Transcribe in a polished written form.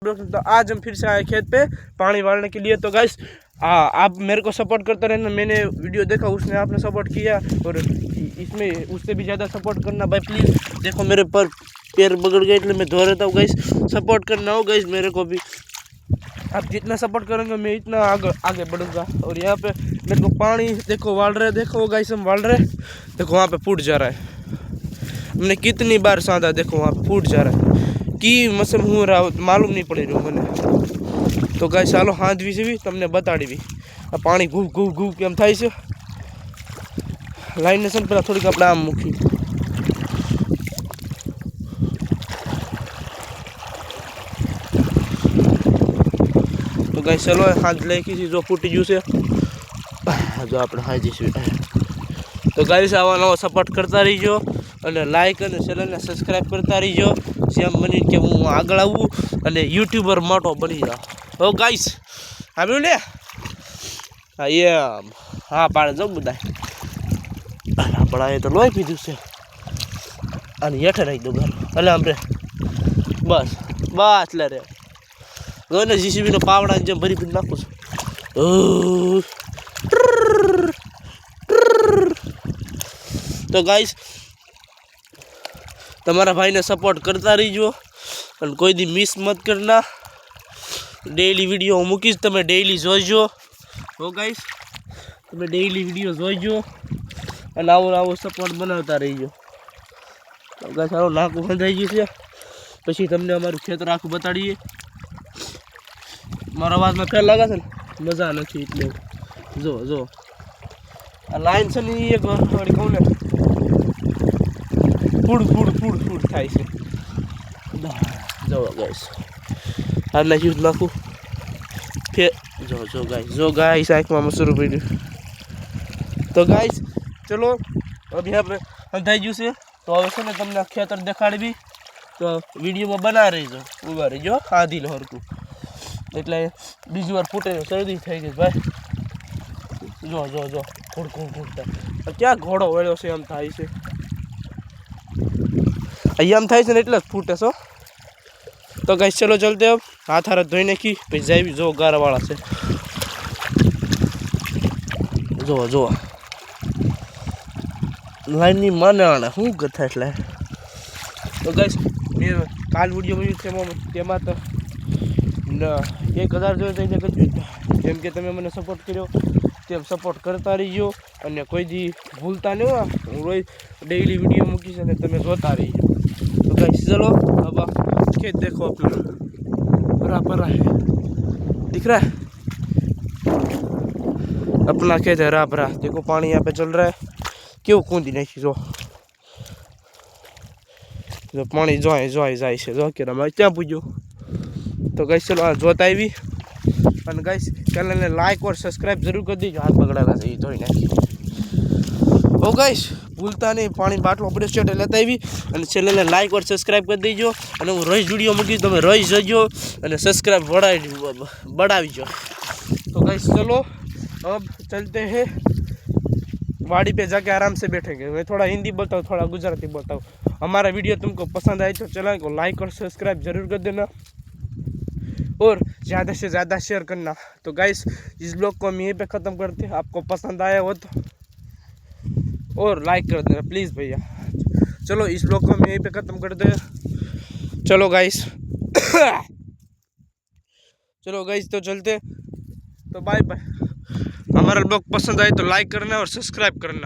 तो आज हम फिर से आए खेत पे पानी डालने के लिए। तो गाइस आप मेरे को सपोर्ट करते रहना। मैंने वीडियो देखा, उसने आपने सपोर्ट किया और इसमें उससे भी ज़्यादा सपोर्ट करना भाई प्लीज़। देखो मेरे पर पैर बगड़ गए इसलिए मैं धो रहता हूँ गाइस, सपोर्ट करना हो गाइस मेरे को भी। आप जितना सपोर्ट करेंगे मैं इतना आगे बढ़ूंगा। और यहाँ पे मेरे को पानी देखो वाल रहे, देखो गाइस हम वाल रहे, देखो वहाँ पे फूट जा रहा है। हमने कितनी बार साधा, देखो वहाँ पे फूट जा रहा है कि मसम हूँ रहा मालूम नहीं पड़ी रहा मैंने। तो गाइस ચાલો હાથ વિશે બી તમને બતાડી બી આ પાણી ઘૂ ઘૂ ઘૂ કેમ થાય છે। લાઈન નેશન પેલા થોડીક આપણે આમ મૂકી। તો ગાઈસ ચાલો હાથ લેખી છે જો ફૂટી ગયું છે, જો આપણે હાઈ જઈશું। તો ગાઈસ આવા નવો સપોર્ટ કરતા રહીજો અને લાઈક અને ચેનલને સબસ્ક્રાઈબ કરતા રહીજો, જેમ બની કે હું આગળ આવું અને યુટ્યુબર મોટો બની જાઉં। તો ગાઈસ સાંભળ્યું ને, હા એમ હા પાડે જો બધા આપણા એ તો લોહી પીધું છે અને હેઠે રાખી દઉં ઘર એટલે આમ રે બસ બસ લે રે જોઈને જીસીબીનો પાવડા જેમ ભરી ભરી નાખું છું। તો ગાઈસ તમારા ભાઈને સપોર્ટ કરતા રહીજો અને કોઈ દી મિસ મત કરના। ડેઈલી વિડીયો હું મૂકીશ, તમે ડેઈલી જોઈજો। હો ગાઈસ તમે ડેઈલી વિડીયો જોઈજો અને આવો સપોર્ટ બનાવતા રહીજો। તો ગાઈસ આવો નાકું ખંધાઈ ગયું છે, પછી તમને અમારું ખેતર આખું બતાડીએ। મારા અવાજમાં ફેર લાગે છે ને, મજા નથી એટલે જો જો આ લાઈન છે ને એક વાળી કહું ને ફૂડ ફૂડ ફૂડ ફૂડ થાય છે। જો ગાઈસ આ નાખ્યું નાખું ફેર જો ગાઈસ આંખમાં મસૂરું પડ્યું। તો ગાઈસ ચલો અભી આપણે અંધાઈ ગયું છે, તો હવે છે ને તમને ખેતર દેખાડવી, તો વિડીયોમાં બના રહીજો, ઊભા રહીજો આધી હરકું, એટલે બીજી વાર ફૂટે શરદી થઈ ગઈ ભાઈ। જો જો જો ફૂડ ફૂડ ફૂડ થાય, ક્યાં ઘોડો વળ્યો છે એમ થાય છે, અહીંયા થાય છે ને એટલે જ ફૂટે છો। તો ગાઈસ ચલો ચલતે હવે હાથ હાથ ધોઈ નાખી પછી જાય। જો ગારાવાળા છે, જો જો લાઈનની માને આને શું ગથા એટલે। તો ગાઈસ મેં કાલ વિડીયો મળ્યું તેમાં તો 1000 જોઈ થઈને કર્યું, જેમ કે તમે મને સપોર્ટ કર્યો તેમ સપોર્ટ કરતા રહીજો અને કોઈ દી ભૂલતા નહીં હો। હું રોજ ડેઈલી વિડીયો મૂકીશ અને તમે જોતા રહીજો। तो गाइस चलो अब खेत देखो अपना भरा भरा है, दिख रहा है अपना खेत है हरा भरा। देखो पानी यहाँ पे चल रहा है, क्यों कूदी नहीं जो पानी जोए जोए जाए से जो के मैं क्या पूछो। तो गाइस चलो आ जोता भी और गाइस चैनल ने लाइक और सब्सक्राइब जरूर कर दीजिए। हाथ पकड़ा सही धोई नाखी। ओ गाइस भूलता नहीं पानी बाटलो પડ્યો છે એટલે લેતા આવી અને ચેનલને લાઈક और સબસ્ક્રાઇબ કરી દેજો અને હું રોજ વિડીયો મૂકીશ, તમે રોજ જોજો અને સબસ્ક્રાઇબ बढ़ावीजो। तो गाइस चलो अब चलते हैं वाड़ी पे, जाके आराम से बैठेंगे। मैं थोड़ा हिंदी बोलता हूँ, थोड़ा गुजराती बोलता हूँ। हमारा वीडियो तुमको पसंद आए तो चैनल को लाइक और सब्सक्राइब जरूर कर देना और ज़्यादा से ज़्यादा शेयर करना। तो गाइस इस ब्लॉग को हम यहीं पे ख़त्म करते हैं। आपको पसंद आया हो तो और लाइक कर देना प्लीज़ भैया। चलो इस ब्लॉग को हम यहीं पे ख़त्म करते हैं। चलो गाइस चलो गाइस तो चलते, तो बाय बाय। हमारा ब्लॉग पसंद आए तो लाइक करना और सब्सक्राइब करना।